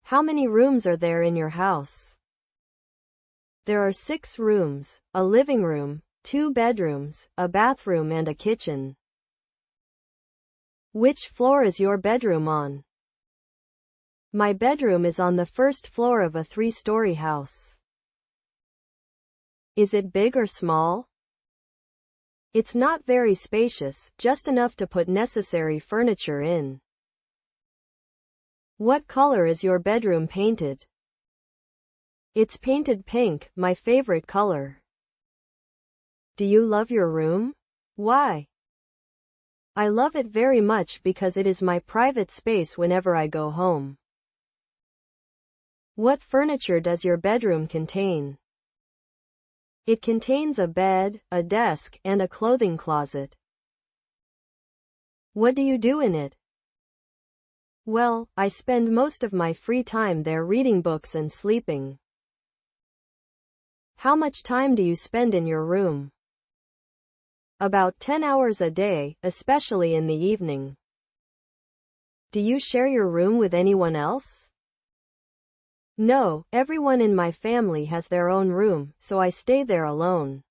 How many rooms are there in your house? There are 6 rooms, a living room, 2 bedrooms, a bathroom and a kitchen. Which floor is your bedroom on? My bedroom is on the first floor of a 3-story house. Is it big or small? It's not very spacious, just enough to put necessary furniture in. What color is your bedroom painted? It's painted pink, my favorite color. Do you love your room? Why? I love it very much because it is my private space whenever I go home. What furniture does your bedroom contain? It contains a bed, a desk, and a clothing closet. What do you do in it? Well, I spend most of my free time there reading books and sleeping. How much time do you spend in your room? About 10 hours a day, especially in the evening. Do you share your room with anyone else? No, everyone in my family has their own room, so I stay there alone.